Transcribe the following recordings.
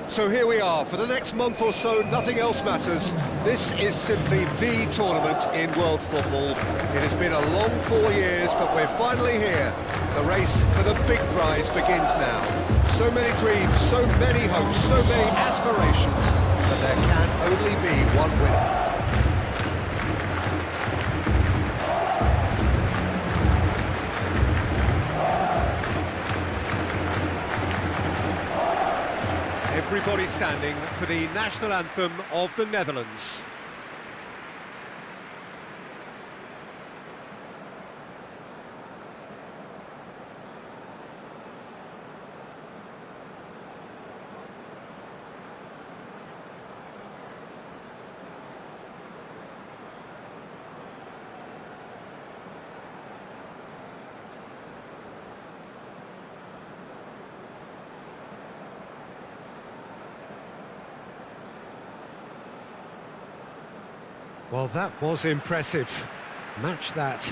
So here we are, for the next month or so, nothing else matters. This is simply the tournament in world football. It has been a long 4 years, but we're finally here. The race for the big prize begins now. So many dreams, so many hopes, so many aspirations, but there can only be one winner. Everybody standing for the national anthem of the Netherlands. Well, that was impressive. Match that.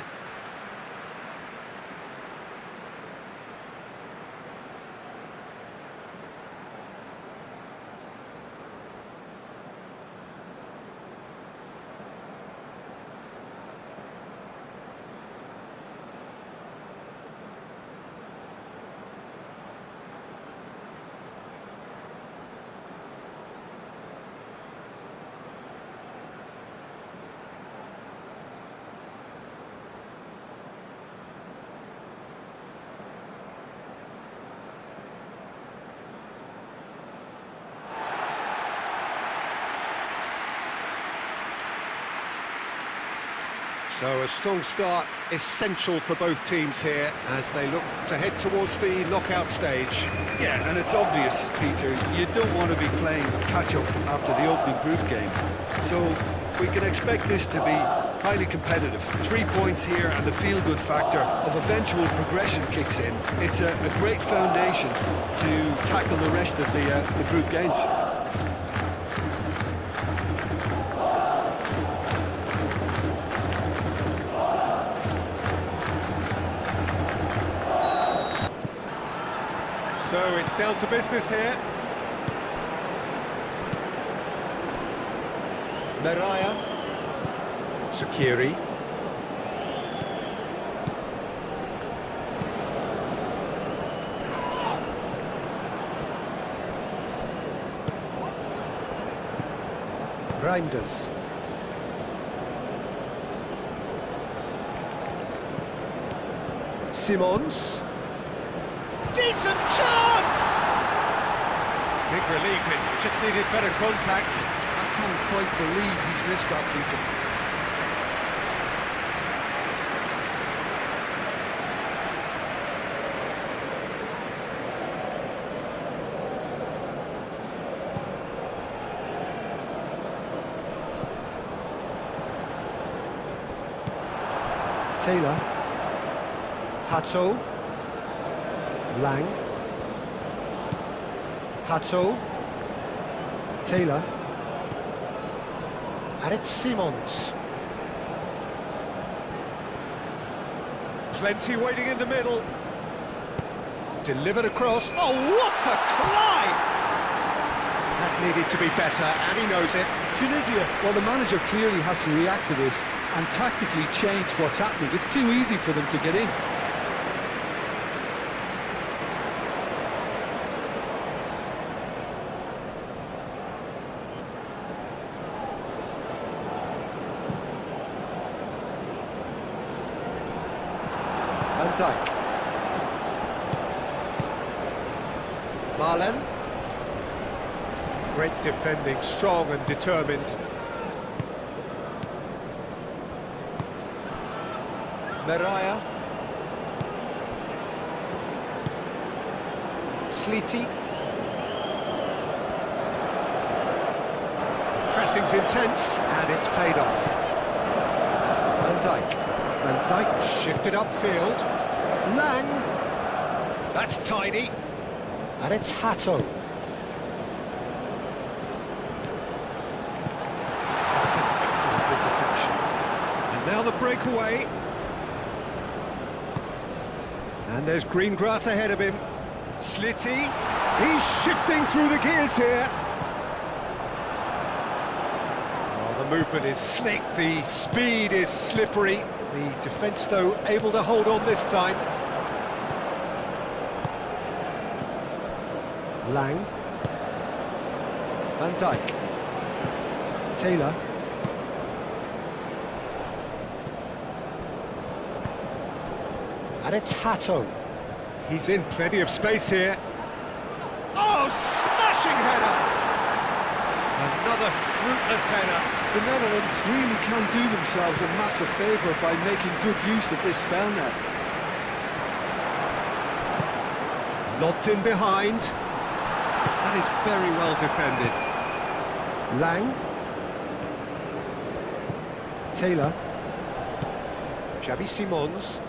So a strong start, essential for both teams here as they look to head towards the knockout stage. Yeah, and it's obvious, Peter, you don't want to be playing catch-up after the opening group game. So we can expect this to be highly competitive. 3 points here and the feel-good factor of eventual progression kicks in. It's a great foundation to tackle the rest of the group games. So it's down to business here. Meraya. Sakiri. Reinders. Simons. Decent chance! Big relief, it just needed better contact. I can't quite believe he's missed that, Peter. Taylor. Hato. Lang. Hato. Taylor. And it's Simons. Plenty waiting in the middle. Delivered across. Oh, what a climb! That needed to be better, and he knows it. Tunisia, well, the manager clearly has to react to this and tactically change what's happening. It's too easy for them to get in. Van Dijk. Marlen. Great defending, strong and determined. Meraya. Sleety. Pressing's intense, and it's paid off. Van Dijk. Van Dijk shifted upfield. Lang. That's tidy. And it's Hato. That's an excellent interception. And now the breakaway. And there's green grass ahead of him. Slitty. He's shifting through the gears here. Oh, the movement is slick, the speed is slippery. The defence, though, able to hold on this time. Lang. Van Dijk. Taylor. And it's Hatto. He's in plenty of space here. Oh, smashing header! Another fruitless header. The Netherlands really can do themselves a massive favour by making good use of this spell now. Lobbed in behind. That is very well defended. Lang. Taylor. Xavi Simons.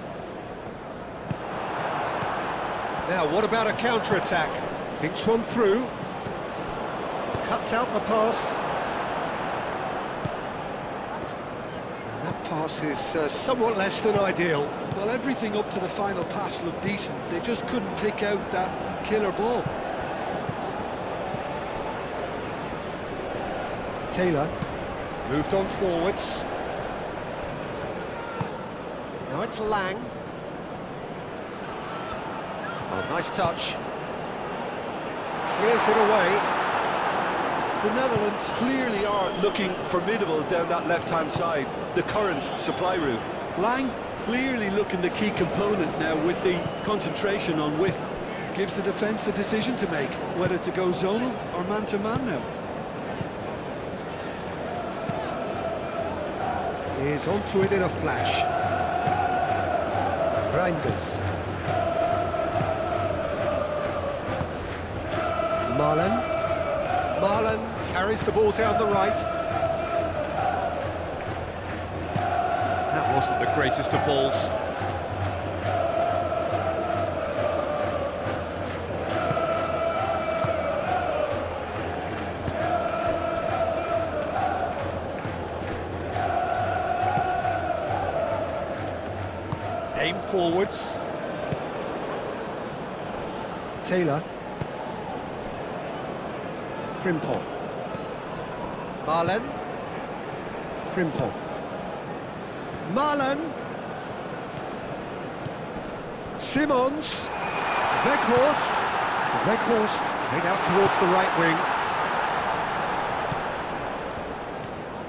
Now, what about a counter-attack? Thinks one through. Cuts out the pass. And that pass is somewhat less than ideal. Well, everything up to the final pass looked decent. They just couldn't pick out that killer ball. Taylor moved on forwards. Now it's Lang. Oh, nice touch. Clears it away. The Netherlands clearly are looking formidable down that left-hand side, the current supply route. Lang clearly looking the key component now with the concentration on width. Gives the defence a decision to make, whether to go zonal or man-to-man now. Is onto it in a flash. Reinders. Marlon carries the ball down the right. That wasn't the greatest of balls. Aim forwards. Taylor. Frimpong. Marlen. Frimpong. Marlen. Simons. Weghorst. Weghorst head out towards the right wing.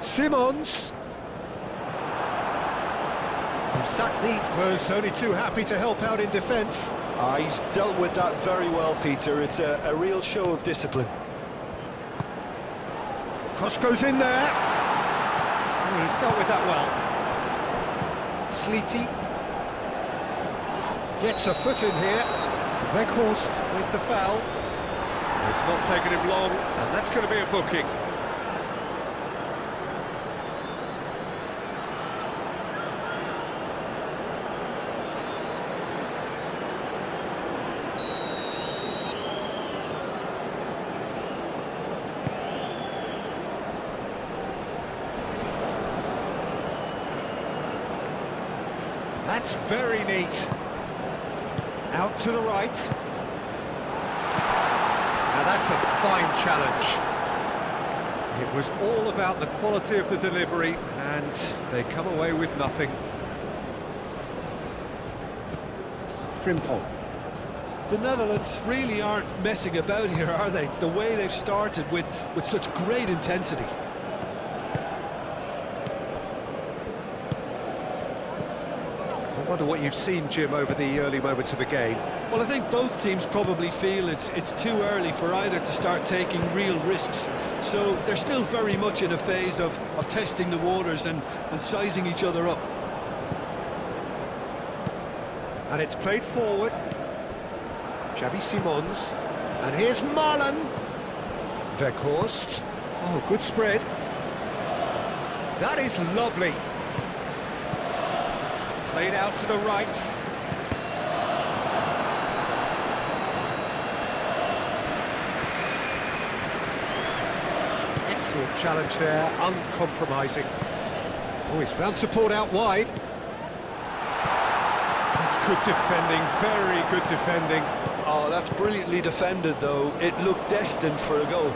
Simons. Sakni was only too happy to help out in defence. He's dealt with that very well, Peter. It's a real show of discipline. Cross goes in there. Oh, he's dealt with that well. Sleety gets a foot in here. Weghorst with the foul. It's not taken him long, and that's going to be a booking. That's very neat. Out to the right. Now that's a fine challenge. It was all about the quality of the delivery, and they come away with nothing. Frimpong. The Netherlands really aren't messing about here, are they? The way they've started with such great intensity. I wonder what you've seen, Jim, over the early moments of the game. Well, I think both teams probably feel it's too early for either to start taking real risks. So they're still very much in a phase of testing the waters and sizing each other up. And it's played forward. Xavi Simons. And here's Marlen. Weghorst. Oh, good spread. That is lovely. Played out to the right. Excellent challenge there, uncompromising. Oh, he's found support out wide. That's good defending, very good defending. Oh, that's brilliantly defended, though. It looked destined for a goal.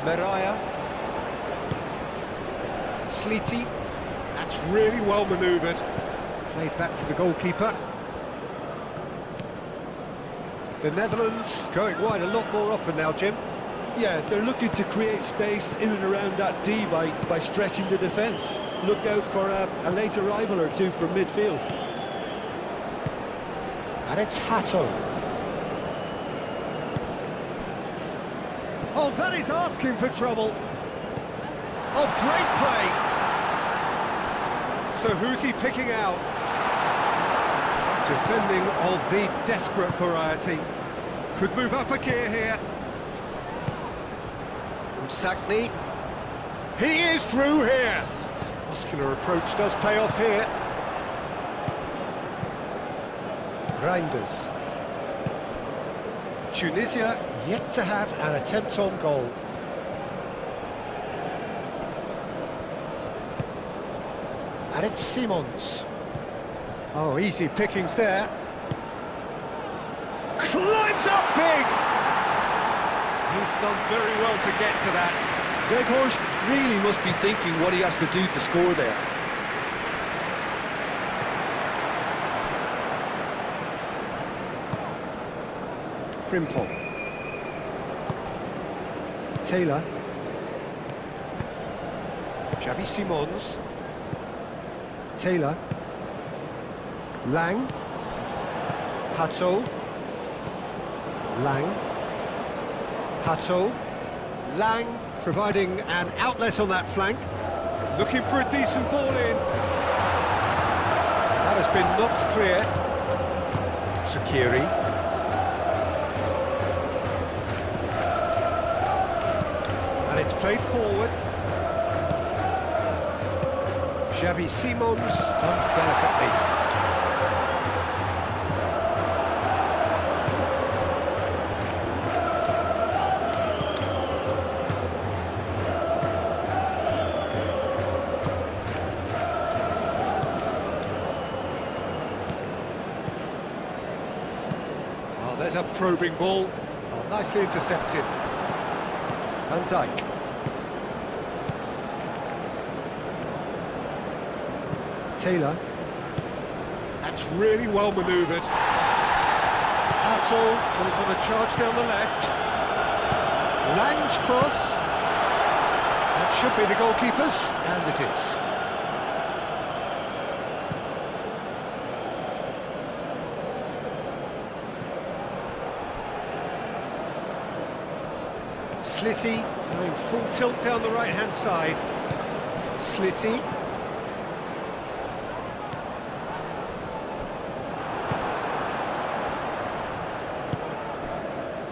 Mariah. Sleety. That's really well manoeuvred. Played back to the goalkeeper. The Netherlands going wide a lot more often now, Jim. Yeah, they're looking to create space in and around that D by stretching the defence. Look out for a late arrival or two from midfield. And it's Hatto. Oh, that is asking for trouble. Oh, great play. So who's he picking out? Defending of the desperate variety. Could move up a gear here. Sackney. He is through here. Muscular approach does pay off here. Reinders. Tunisia yet to have an attempt on goal. And it's Simons. Oh, easy pickings there. Climbs up big! He's done very well to get to that. Weghorst really must be thinking what he has to do to score there. Frimpong. Taylor. Xavi Simons. Taylor. Lang. Hatto. Lang. Hatto. Lang providing an outlet on that flank. Looking for a decent ball in. That has been knocked clear. Sakiri. And it's played forward. Xavi Simons done delicately. There's a probing ball. Oh, nicely intercepted. Van Dijk. Taylor. That's really well manoeuvred. Hatto goes on a charge down the left. Lang's cross. That should be the goalkeeper's, and it is. Slitty going full tilt down the right-hand side. Slitty.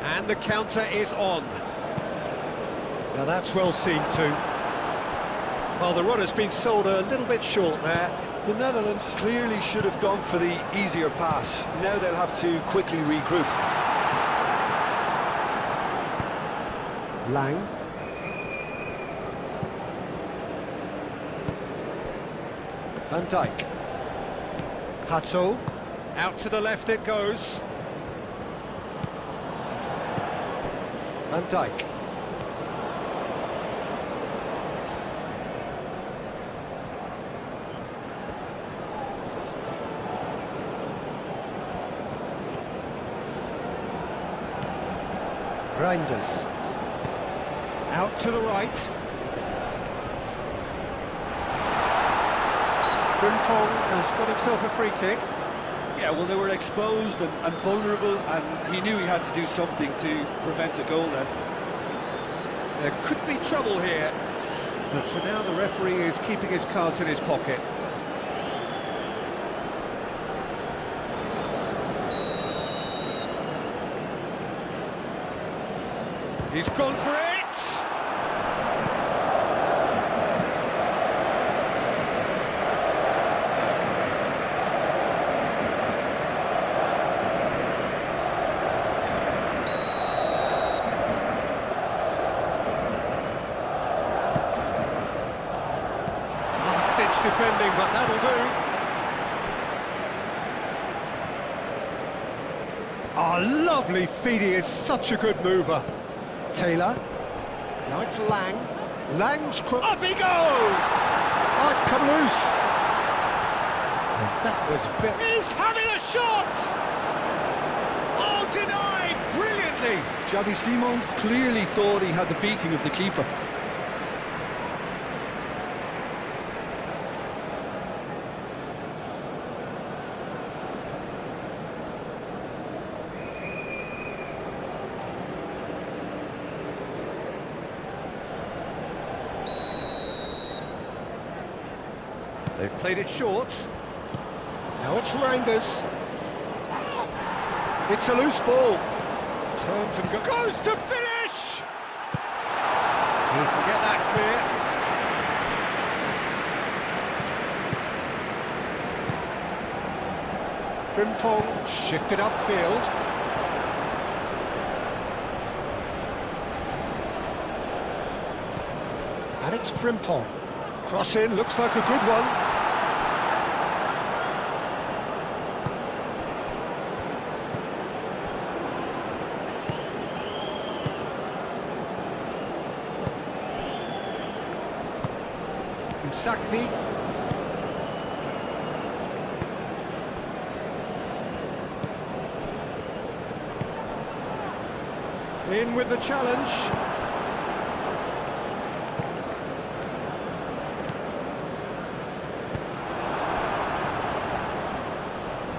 And the counter is on. Now that's well seen too. Well, the run has been sold a little bit short there. The Netherlands clearly should have gone for the easier pass. Now they'll have to quickly regroup. Lang. Van Dijk. Hatto. Out to the left it goes. Van Dijk. Reinders. Out to the right. Frimpong has got himself a free kick. Yeah, well, they were exposed and vulnerable, and he knew he had to do something to prevent a goal then. There could be trouble here, but for now the referee is keeping his cards in his pocket. He's gone for it! edge defending, but that'll do. Oh, lovely feed, he is such a good mover. Taylor. Now it's Lang. Lang's up he goes! Oh, it's come loose. And that was he's having a shot! Oh, denied brilliantly. Xavi Simons clearly thought he had the beating of the keeper. They've played it short. Now it's Reinders. It's a loose ball. Turns and goes to finish! He can get that clear. Frimpong shifted upfield. And it's Frimpong. Cross in, looks like a good one. Sakni. In with the challenge.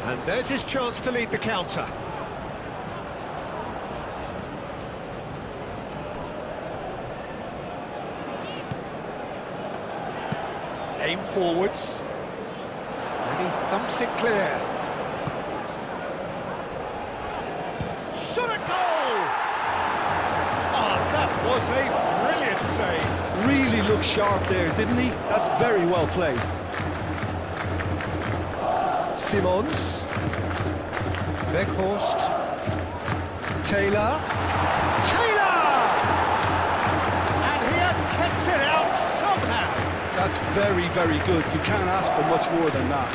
And there's his chance to lead the counter. Aim forwards, and he thumps it clear. Shot a goal! Oh, that was a brilliant save. Really looked sharp there, didn't he? That's very well played. Simons, Weghorst, Taylor, and he has kept it out somehow. That's very, very good. You can't ask for much more than that.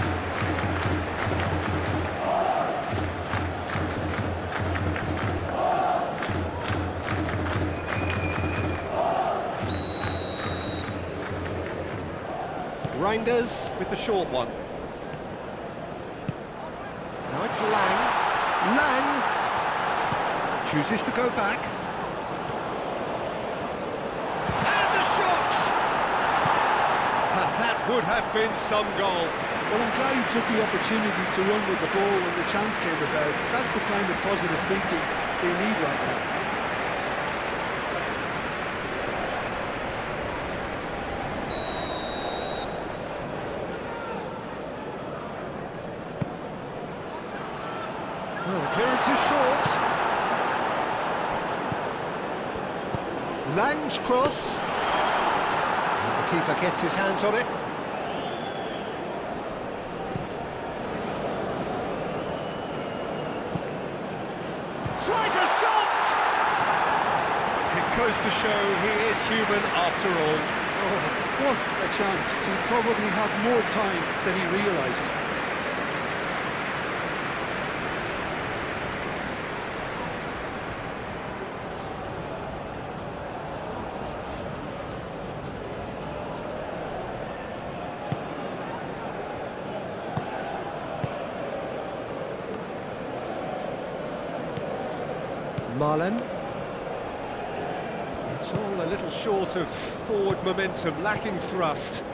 Reinders with the short one. Now it's Lang. Lang chooses to go back. And the shot! That would have been some goal. Well, I'm glad he took the opportunity to run with the ball when the chance came about. That's the kind of positive thinking they need right now. Well, the clearance is short. Lang's cross. The keeper gets his hands on it. Tries a shot! It goes to show he is human after all. Oh, what a chance. He probably had more time than he realised. Marlon. It's all a little short of forward momentum, lacking thrust.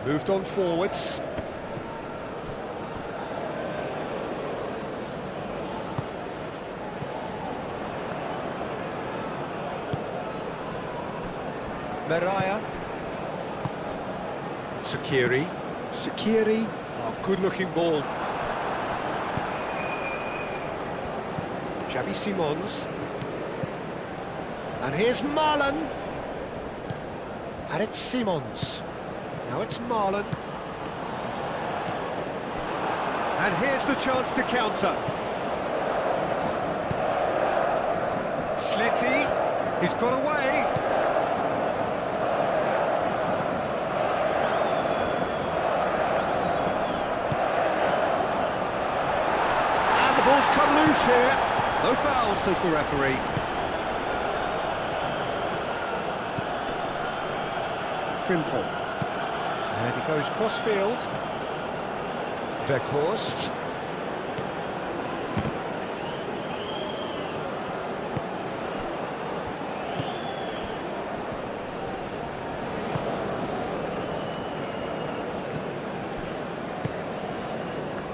Moved on forwards. Meraya. Sakiri. Oh, good-looking ball. Xavi Simons. And here's Marlon. And it's Simons. Now it's Marlon. And here's the chance to counter. Slitty. He's got away. loose here. No foul, says the referee. Frimpong. And he goes cross-field. Weghorst.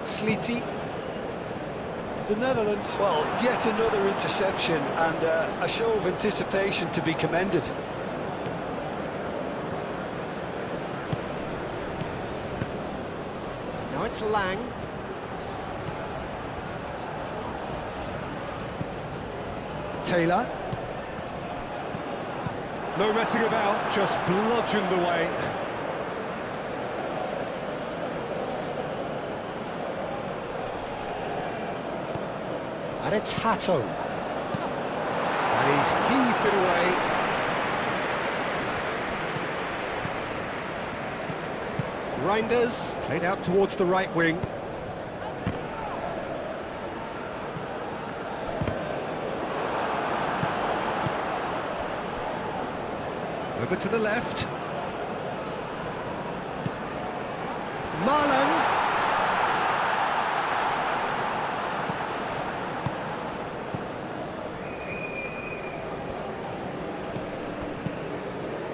Sleety. The Netherlands, well, yet another interception and a show of anticipation to be commended. Now it's Lang. Taylor. No messing about, just bludgeoned away. And it's Hatto. And he's heaved it away. Reinders played out towards the right wing. Over to the left. Marlon.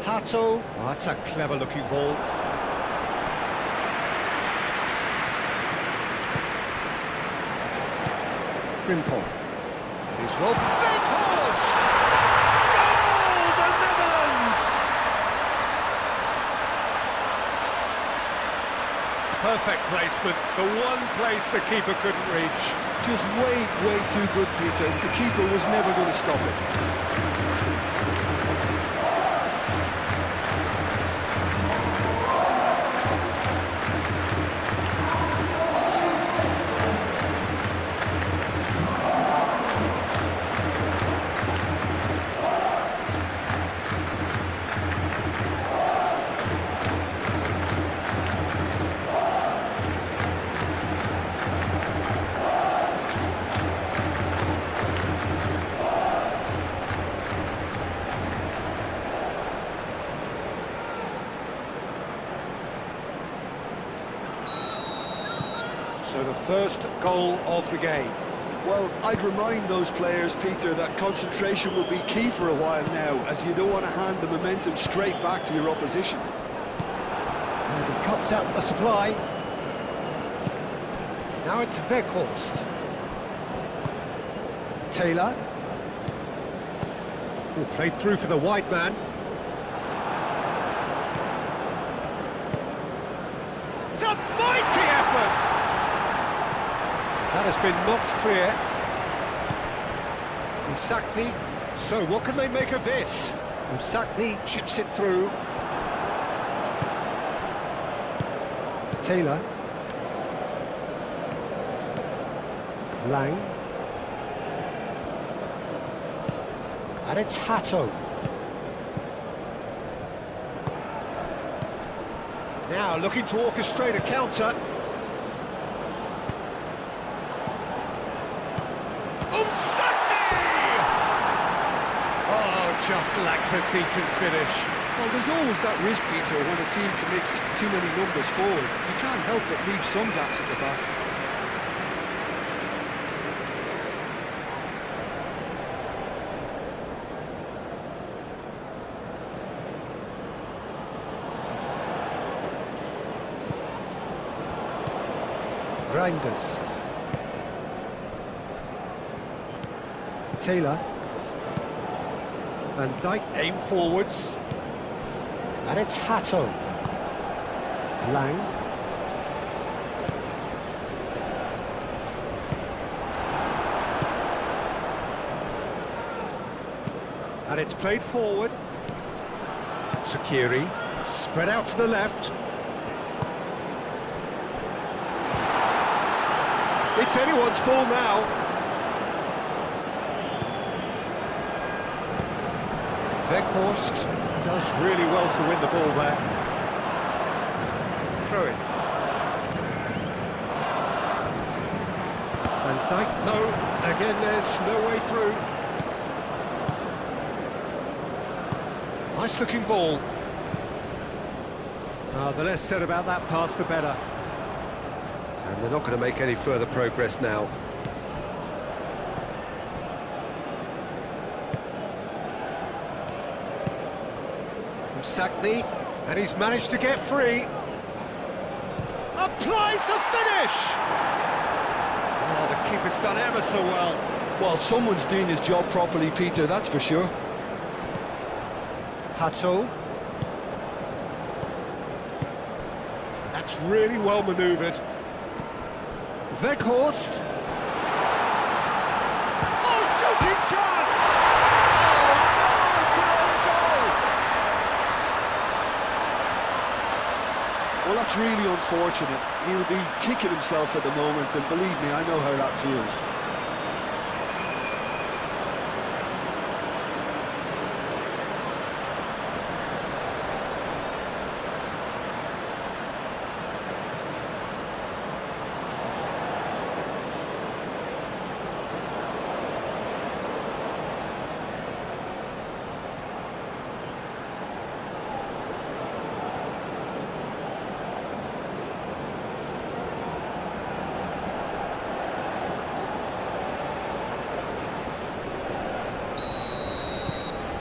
Hato. Oh, that's a clever-looking ball. Frimpong. He's well... Weghorst! Goal! The Netherlands! Perfect placement. The one place the keeper couldn't reach. Just way too good, Peter. The keeper was never going to stop it. So the first goal of the game. Well, I'd remind those players, Peter, that concentration will be key for a while now, as you don't want to hand the momentum straight back to your opposition. And he cuts out the supply. Now it's Weghorst. Taylor. Who played through for the wide man. It's a mighty effort! That has been knocked clear. Msakni. So what can they make of this? Msakni chips it through. Taylor. Lang. And it's Hatto. Now looking to orchestrate a counter. Just lacked a decent finish. Well, there's always that risk, Peter, when a team commits too many numbers forward. You can't help but leave some gaps at the back. Reinders. Taylor. Van Dijk aim forwards. And it's Hatto. Lang. And it's played forward. Sakiri. Spread out to the left. It's anyone's ball now. Weghorst does really well to win the ball there. Throw it. Van Dyke, no. Again, there's no way through. Nice looking ball. The less said about that pass, the better. And they're not going to make any further progress now. From Sackney, and he's managed to get free. Applies the finish! Oh, the keeper's done ever so well. Well, someone's doing his job properly, Peter, that's for sure. Hato. That's really well manoeuvred. Weghorst. Oh, shooting chance! Oh, no, it's an own goal! Well, that's really unfortunate. He'll be kicking himself at the moment, and believe me, I know how that feels.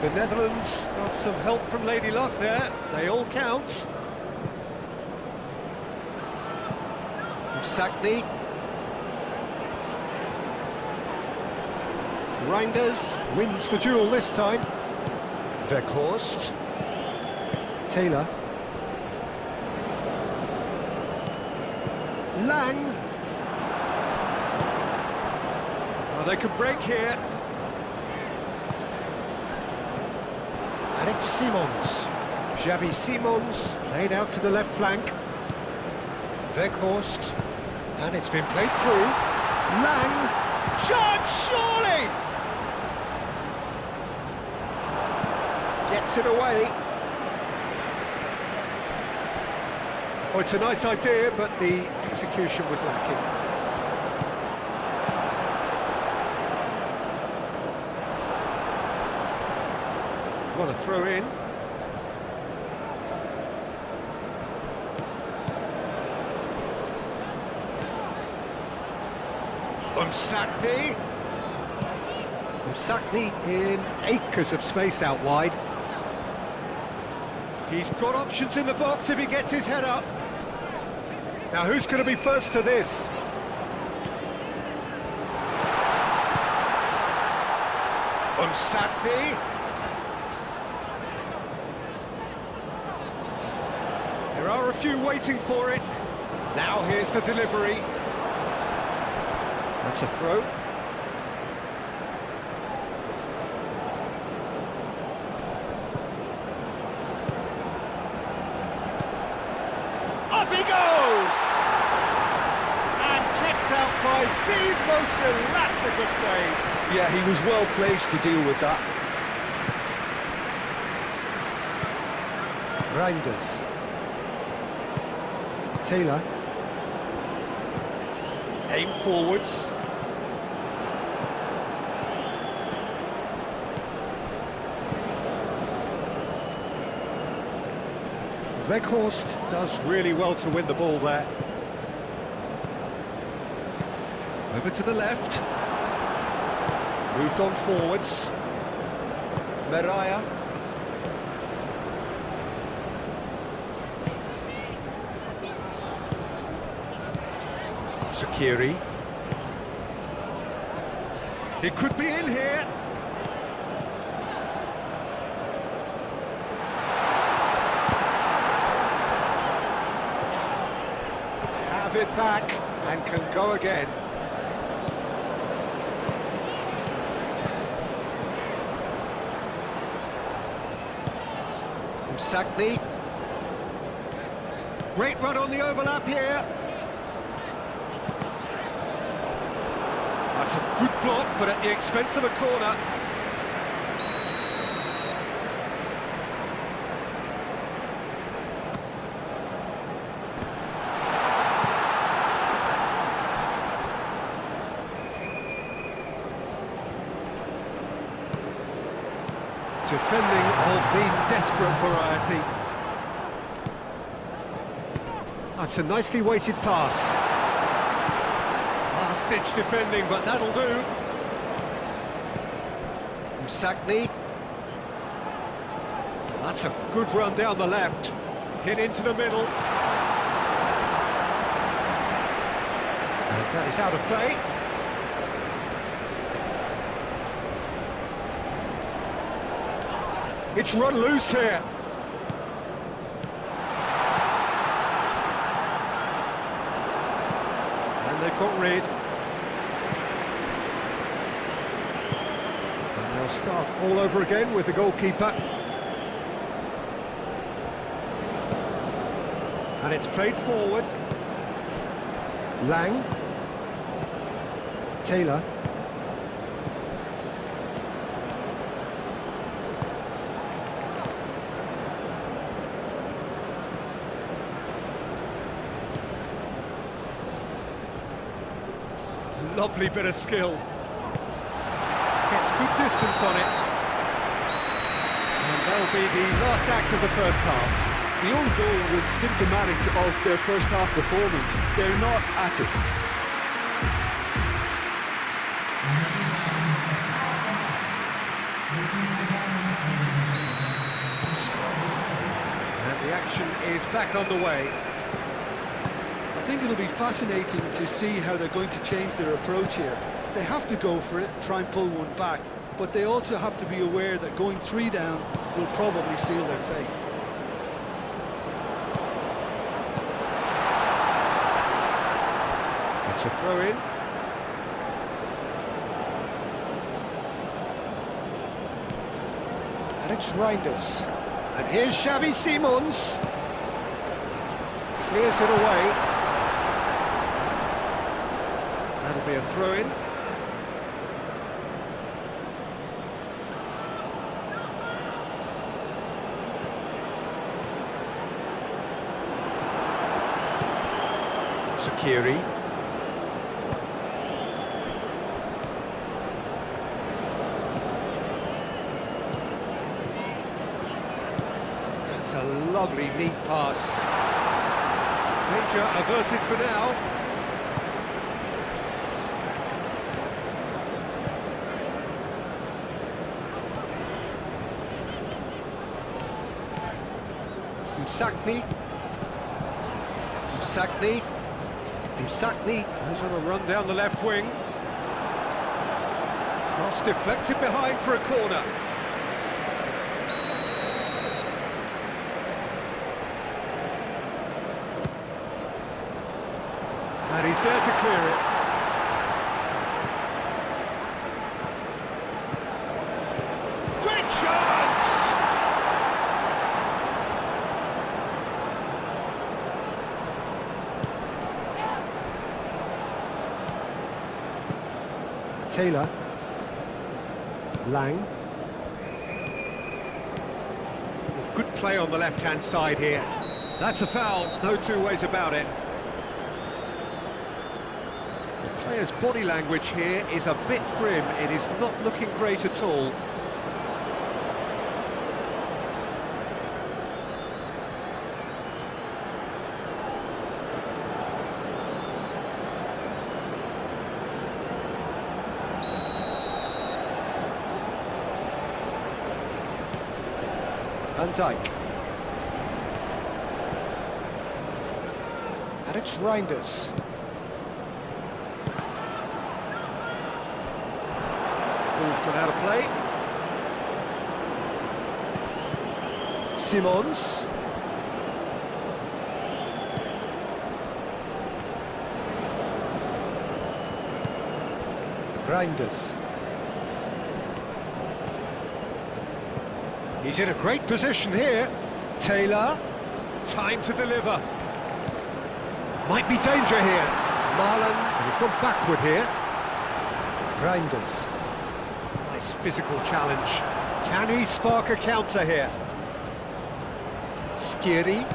The Netherlands got some help from Lady Luck there. They all count. Sackney. Reinders wins the duel this time. Weghorst. Taylor. Lang. Oh, they could break here. And it's Simons. Xavi Simons played out to the left flank. Weghorst. And it's been played through. Lang. Chance, surely! Gets it away. Oh, it's a nice idea, but the execution was lacking. What a throw in. Umsakni. Umsakni in acres of space out wide. He's got options in the box if he gets his head up. Now who's going to be first to this? Umsakni. There are a few waiting for it. Now here's the delivery. That's a throw. Up he goes! And kept out by the most elastic of saves. Yeah, he was well placed to deal with that. Reinders. Taylor. Aim forwards. Weghorst does really well to win the ball there. Over to the left. Moved on forwards. Meraya. Sakiri. It could be in here. Have it back and can go again. Sackney. Great run on the overlap here. That's a good block, but at the expense of a corner. Defending of the desperate variety. That's a nicely weighted pass. Last-ditch defending, but that'll do. Msakni. That's a good run down the left. Hit into the middle. And that is out of play. It's run loose here. And they've got rid. And they'll start all over again with the goalkeeper. And it's played forward. Lang. Taylor. Lovely bit of skill. Gets good distance on it. And that'll be the last act of the first half. The own goal was symptomatic of their first half performance. They're not at it. And the action is back underway. I think it'll be fascinating to see how they're going to change their approach here. They have to go for it, try and pull one back, but they also have to be aware that going 3 down will probably seal their fate. It's a throw-in. And it's Reinders. And here's Xavi Simons. Clears it away. That'll be a throw-in. Sakiri. It's a lovely, neat pass. Danger averted for now. Msakni. Msakni. Msakni goes on a run down the left wing. Cross deflected behind for a corner. And he's there to clear it. Great chance! Taylor. Lang. Good play on the left-hand side here. That's a foul, no two ways about it. The player's body language here is a bit grim. It is not looking great at all. Van Dijk. And it's Reinders. Ball's gone out of play. Simons. Reinders. He's in a great position here. Taylor, time to deliver. Might be danger here. Marlon, and he's gone backward here. Reinders. Nice physical challenge. Can he spark a counter here? Skiri.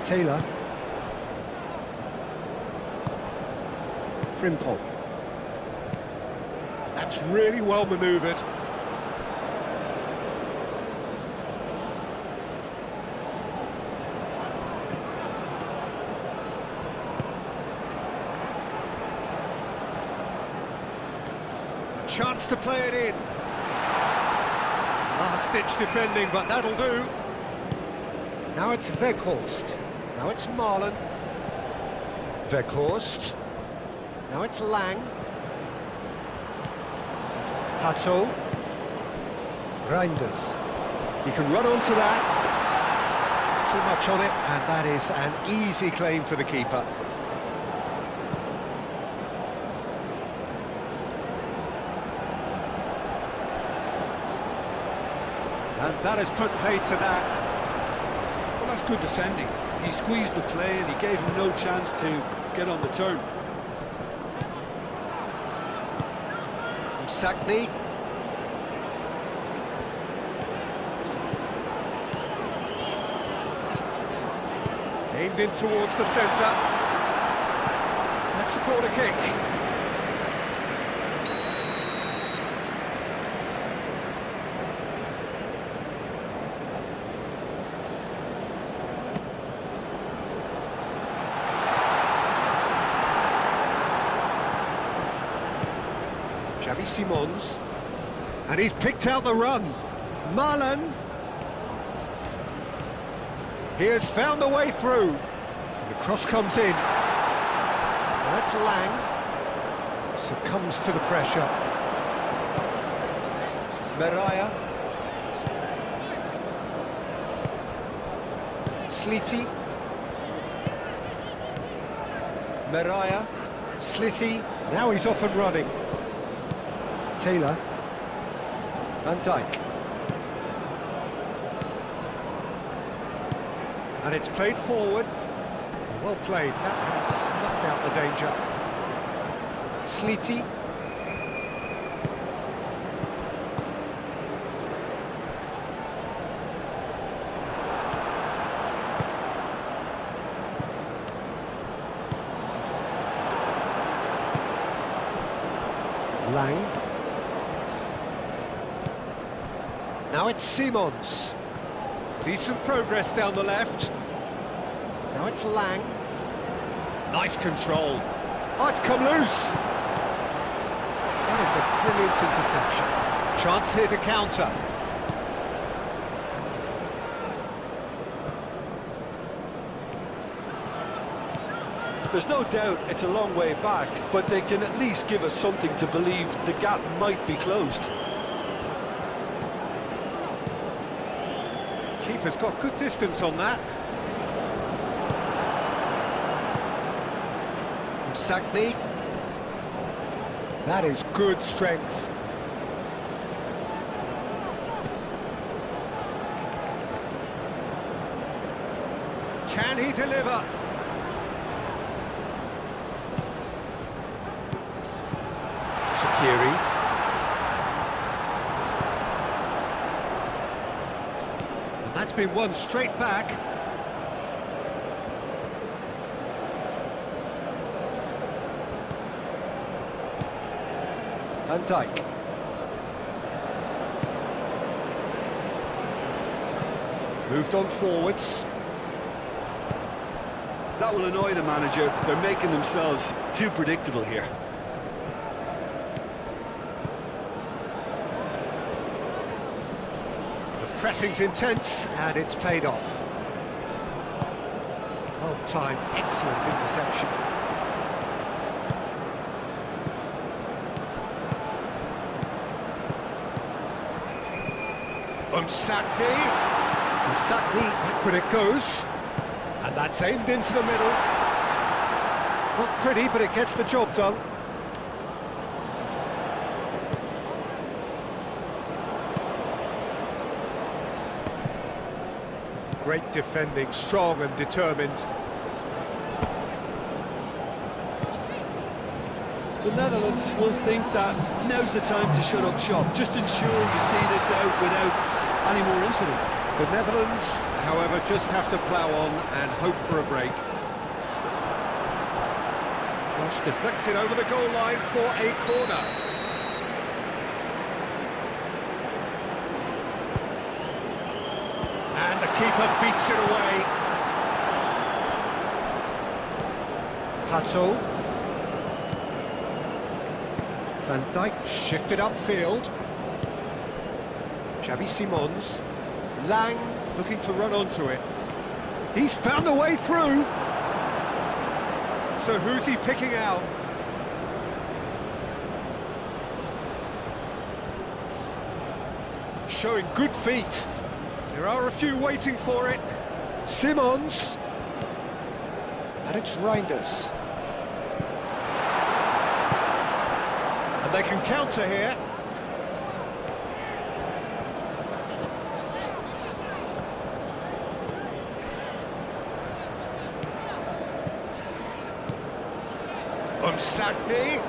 Taylor. Frimpong. That's really well manoeuvred. A chance to play it in. Last-ditch defending, but that'll do. Now it's Weghorst. Now it's Marlon. Weghorst. Now it's Lang. Hato. Reinders. He can run onto that. Too much on it, and that is an easy claim for the keeper. And that has put paid to that. Well, that's good defending. He squeezed the play and he gave him no chance to get on the turn. Sackney. Aimed in towards the centre. That's a corner kick. Xavi Simons, and he's picked out the run. Marlon. He has found a way through. And the cross comes in. Now it's Lang. Succumbs to the pressure. Mariah. Sliti. Mariah. Sliti. Now he's off and running. Taylor. Van Dijk. And it's played forward. Well played. That has snuffed out the danger. Sliti. Lang. Now it's Simons. Decent progress down the left. Now it's Lang. Nice control. Oh, it's come loose. That is a brilliant interception. Chance here to counter. There's no doubt it's a long way back, but they can at least give us something to believe the gap might be closed. Keeper's got good distance on that. Sackney. That is good strength. Can he deliver? Shaqiri. And that's been won straight back. Van Dijk. Moved on forwards. That will annoy the manager. They're making themselves too predictable here. The pressing's intense and it's paid off. Well timed, excellent interception. Umsakni, back when it goes, and that's aimed into the middle. Not pretty, but it gets the job done. Great defending, strong and determined. The Netherlands will think that now's the time to shut up shop. Just ensure you see this out without any more incident. The Netherlands, however, just have to plough on and hope for a break. Cross deflected over the goal line for a corner. And the keeper beats it away. Pato. Van Dijk shifted upfield. Xavi Simons. Lang looking to run onto it. He's found a way through. So who's he picking out? Showing good feet. There are a few waiting for it. Simons. And it's Reinders. And they can counter here. Sagni.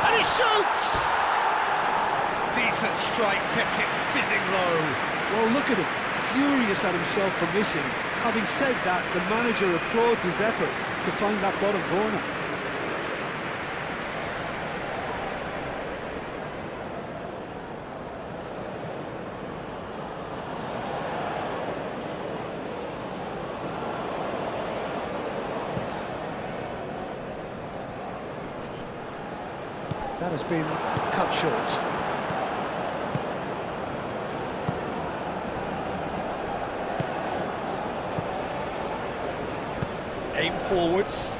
And he shoots! Decent strike, kept it fizzing low. Well, look at him, furious at himself for missing. Having said that, the manager applauds his effort to find that bottom corner. That has been cut short. Aim forwards.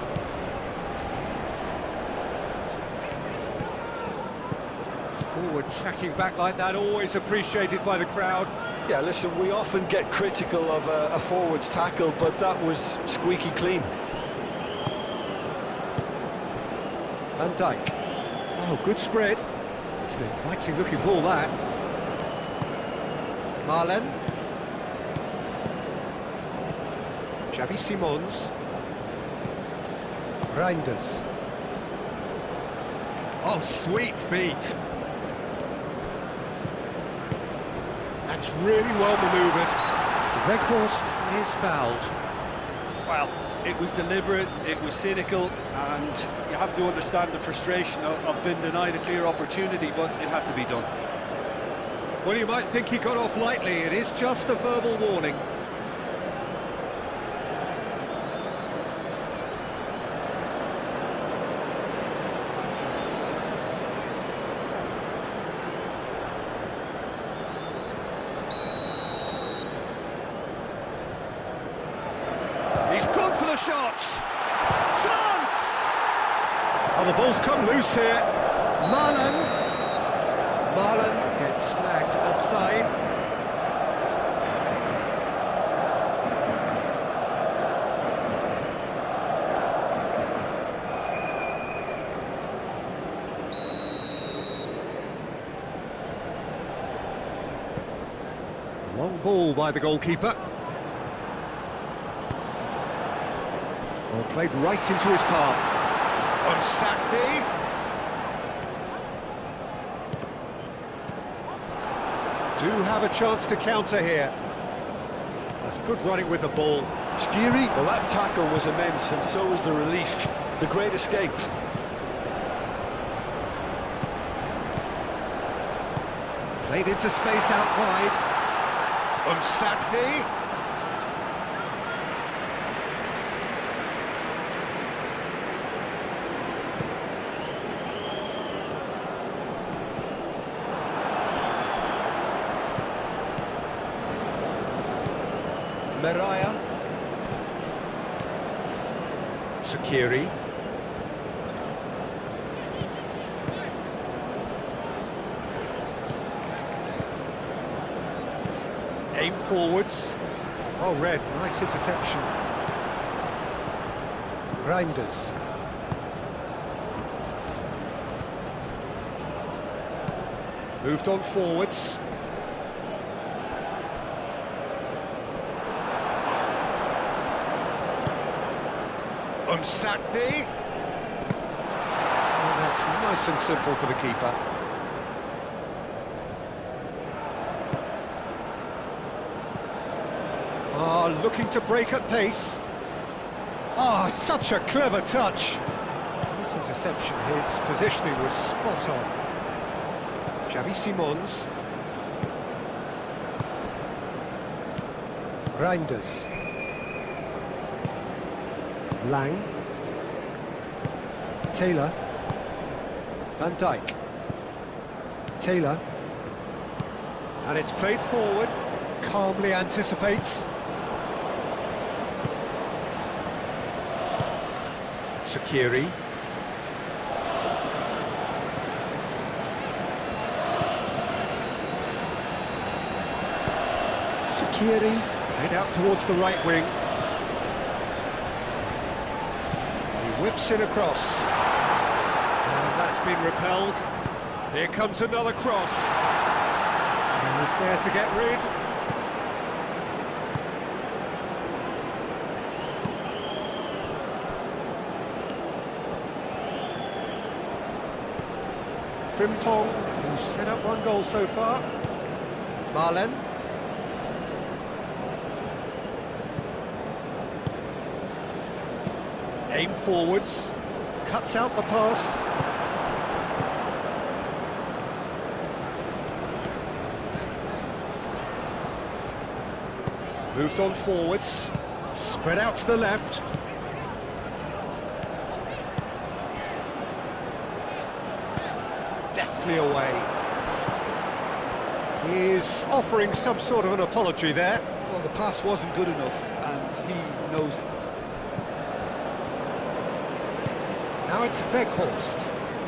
Forward tracking back like that, always appreciated by the crowd. Yeah, listen, we often get critical of a forward's tackle, but that was squeaky clean. Van Dijk. Oh, good spread. It's an inviting looking ball, that. Marlen. Xavi Simons. Reinders. Oh, sweet feet. That's really well manoeuvred. Weghorst is fouled. Well, it was deliberate, it was cynical, and you have to understand the frustration of being denied a clear opportunity, but it had to be done. Well, you might think he got off lightly. It is just a verbal warning. He's gone for the shots. Chance! Oh, the ball's come loose here. Marlen gets flagged offside. Long ball by the goalkeeper. Well, played right into his path. On Sagni. Do have a chance to counter here. That's good running with the ball. Skiri, well, that tackle was immense, and so was the relief. The great escape. Played into space out wide. On Sagni. Meraya. Sakiri. Aim forwards. Oh, red, nice interception. Reinders. Moved on forwards. Sagni. Oh, that's nice and simple for the keeper. Looking to break at pace. Such a clever touch. This interception, his positioning was spot on. Xavi Simons. Reinders. Lang. Taylor. Van Dijk. Taylor. And it's played forward. Calmly anticipates. Shaqiri. Shaqiri played out towards the right wing. He whips in across. And that's been repelled. Here comes another cross. And he's there to get rid. Frimpong, who's set up one goal so far. Marlen. Aim forwards, cuts out the pass. Moved on forwards, spread out to the left. Deftly away. He is offering some sort of an apology there. Well, the pass wasn't good enough, and he knows it. Now it's Weghorst.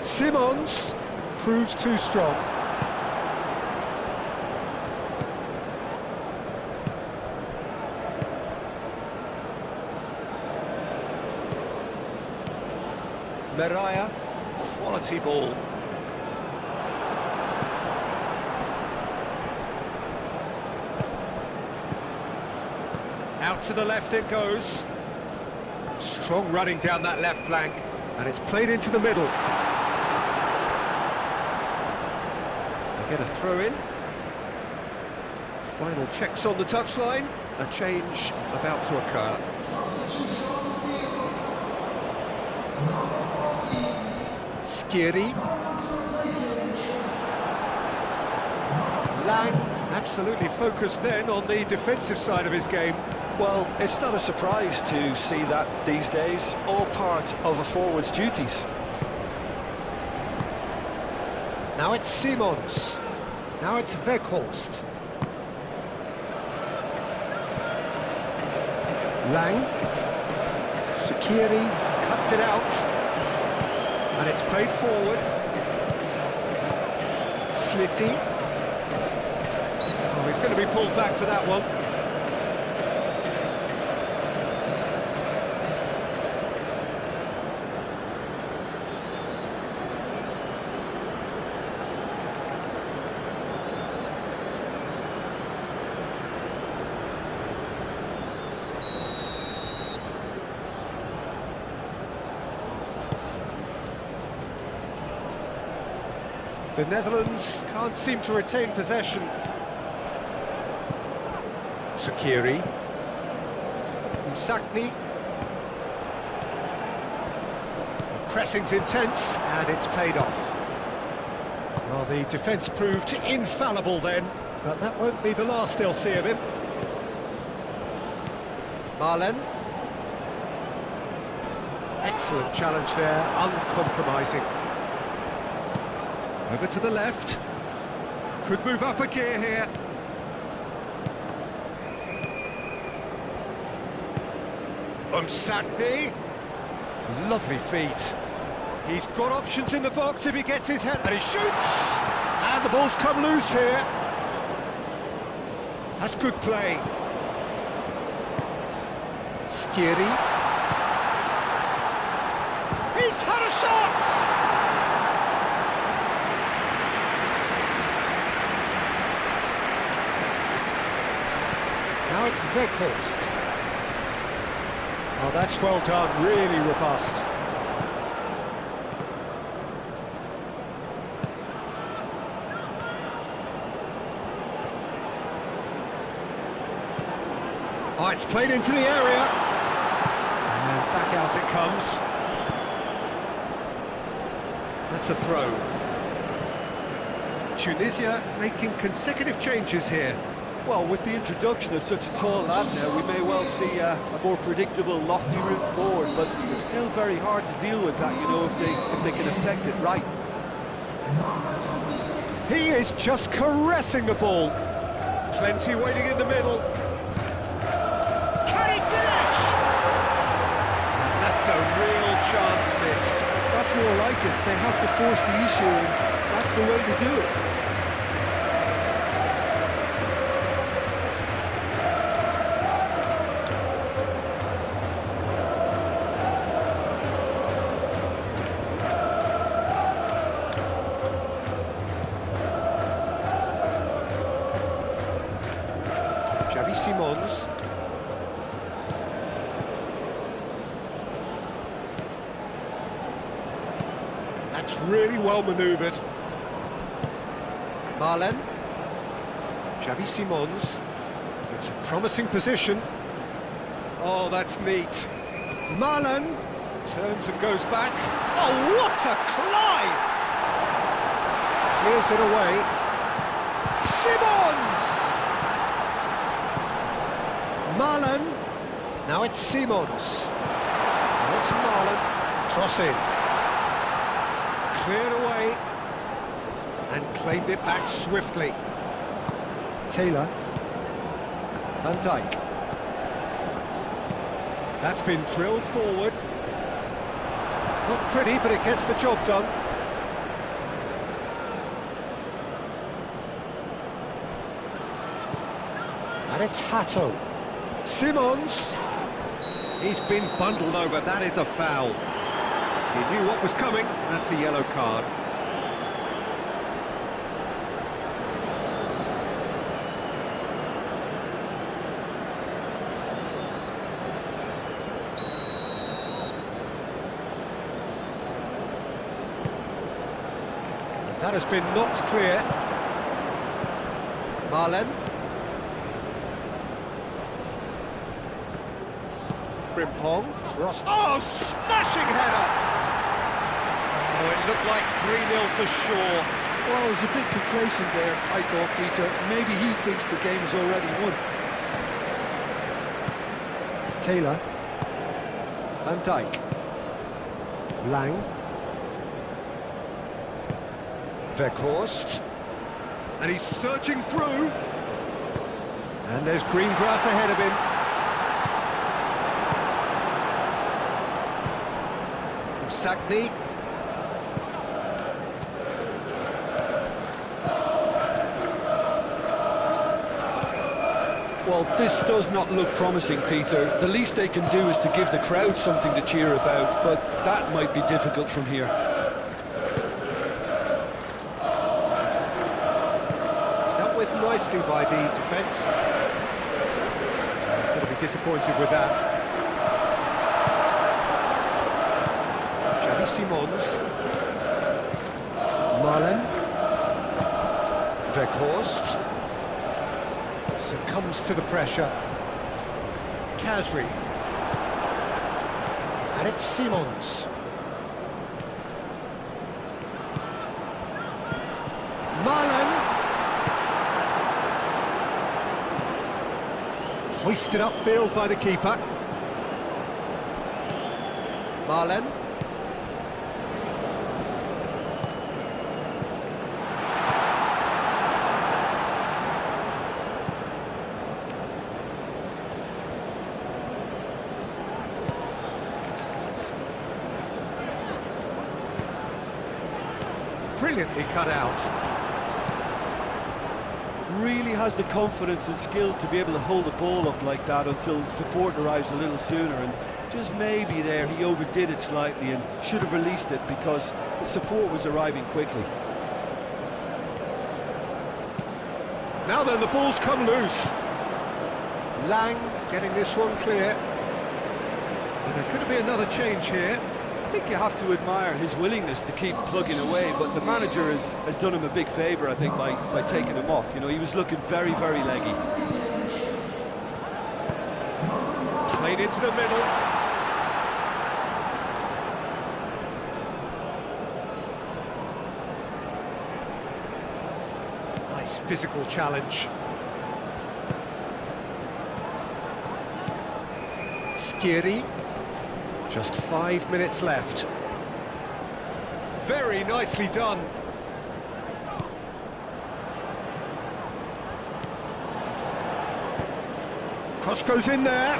Simons proves too strong. Mariah, quality ball. Out to the left it goes. Strong running down that left flank. And it's played into the middle. They get a throw in. Final checks on the touchline. A change about to occur. Skiri. Lang, absolutely focused then on the defensive side of his game. Well, it's not a surprise to see that these days, all part of a forward's duties. Now it's Simons. Now it's Weghorst. Lang. Shaqiri cuts it out. And it's played forward. Slitty. Oh, he's going to be pulled back for that one. The Netherlands can't seem to retain possession. Shaqiri. Msakni. The pressing's intense and it's paid off. Well, the defence proved infallible then, but that won't be the last they'll see of him. Marlen. Excellent challenge there, uncompromising. Over to the left. Could move up a gear here. Umsatni. Lovely feet. He's got options in the box if he gets his head. And he shoots! And the ball's come loose here. That's good play. Skiri. He's had a shot! Now it's Weghorst. Oh, that's well done, really robust. Oh, it's played into the area. And back out it comes. That's a throw. Tunisia making consecutive changes here. Well, with the introduction of such a tall lad now, we may well see a more predictable, lofty route forward, but it's still very hard to deal with that, you know, if they can affect it right. He is just caressing the ball. Plenty waiting in the middle. Can he finish? That's a real chance missed. That's more like it. They have to force the issue, and that's the way to do it. Simons. That's really well manoeuvred. Marlen. Xavi Simons. It's a promising position. Oh, that's neat. Marlen turns and goes back. Oh, what a climb! Clears it away. Simons! Marlen, now it's Simons. Now it's Marlen, cross in. Cleared away, and claimed it back swiftly. Taylor, Van Dijk. That's been drilled forward. Not pretty, but it gets the job done. And it's Hato. Simons, he's been bundled over, that is a foul. He knew what was coming, that's a yellow card. And that has been knocked clear. Marlen. Frimpong, cross. Oh, smashing header! Oh, it looked like 3-0 for sure. Well, he was a bit complacent there, I thought, Peter. Maybe he thinks the game is already won. Taylor. Van Dijk. Lang. Weghorst. And he's searching through. And there's green grass ahead of him. Sagni. Well, this does not look promising, Peter. The least they can do is to give the crowd something to cheer about, but that might be difficult from here. Dealt with nicely by the defence. He's going to be disappointed with that. Simons, Marlen, Weghorst, succumbs to the pressure, Kasri, and it's Simons. Marlen, hoisted upfield by the keeper. Marlen. Brilliantly cut out. Really has the confidence and skill to be able to hold the ball up like that until support arrives a little sooner, and just maybe there he overdid it slightly and should have released it because the support was arriving quickly. Now then, the ball's come loose. Lang getting this one clear. And there's going to be another change here. I think you have to admire his willingness to keep plugging away, but the manager has done him a big favour, I think, by taking him off. You know, he was looking very, very leggy. into the middle. Nice physical challenge. Skiri. Just 5 minutes left. Very nicely done. Cross goes in there.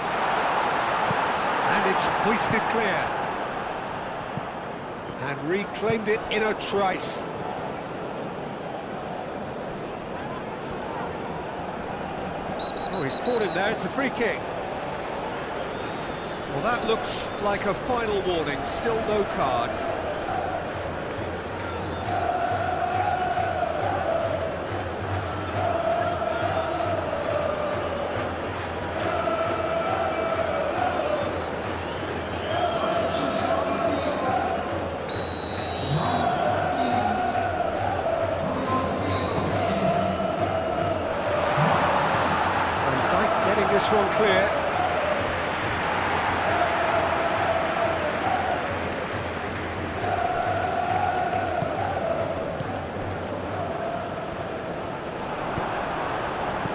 And it's hoisted clear. And reclaimed it in a trice. Oh, he's caught him there, it's a free kick. Well, that looks like a final warning, still no card. This one clear.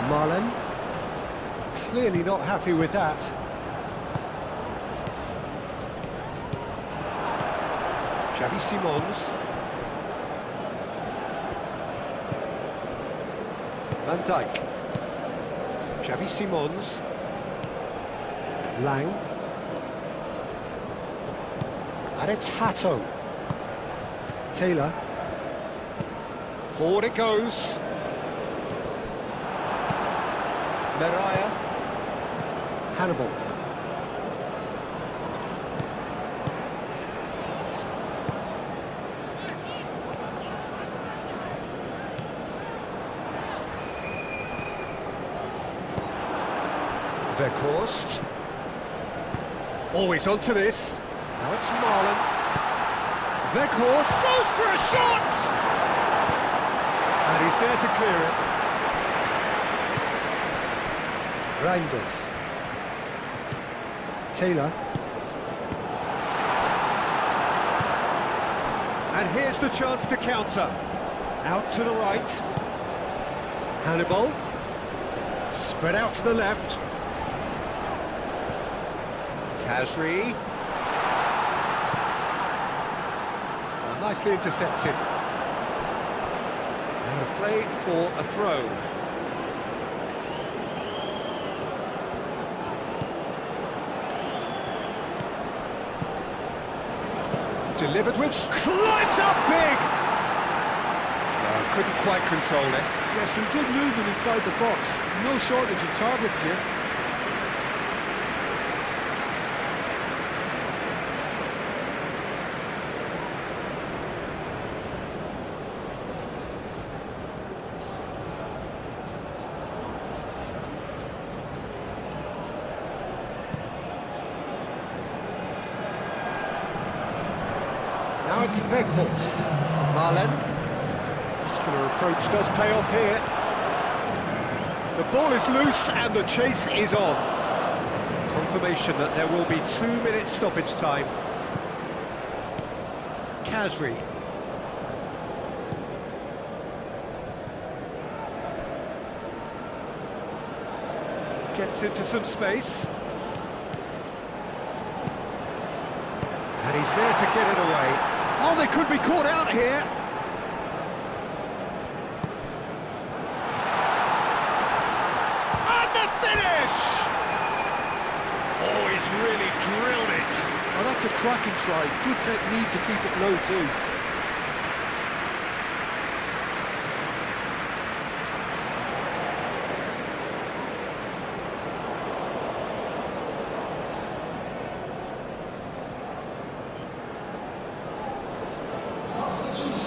Marlon, clearly not happy with that. Xavi Simons. Van Dijk. Xavi Simons. Lang. And it's Hato. Taylor. Forward it goes. Mariah. Hannibal. Verhorst. Always onto this. Now it's Marlon. Verhorst goes for a shot! And he's there to clear it. Reinders. Taylor. And here's the chance to counter. Out to the right. Hannibal. Spread out to the left. Kasri. Oh, nicely intercepted. Out of play for a throw. Delivered with... climbs up big! Couldn't quite control it. Yeah, some good movement inside the box. No shortage of targets here. Now it's Verhorst. Marlen. Muscular approach does pay off here. The ball is loose and the chase is on. Confirmation that there will be 2 minutes stoppage time. Kasri. Gets into some space. And he's there to get it away. Oh, they could be caught out here. And the finish! Oh, he's really drilled it. Oh, that's a cracking try. Good technique to keep it low too.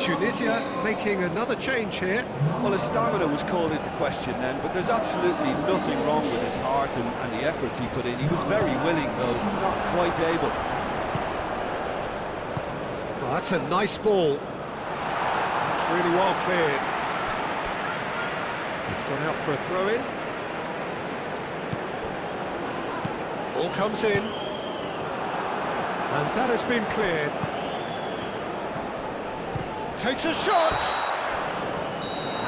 Tunisia making another change here. Well, his stamina was called into question then, but there's absolutely nothing wrong with his heart and the efforts he put in. He was very willing, though not quite able. Oh, that's a nice ball. It's really well cleared. It's gone out for a throw-in. Ball comes in. And that has been cleared. Takes a shot!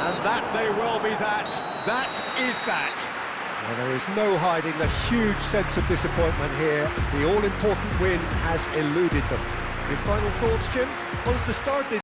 And that may well be that. That is that. Well, there is no hiding the huge sense of disappointment here. The all-important win has eluded them. Your final thoughts, Jim? Well, it's the start they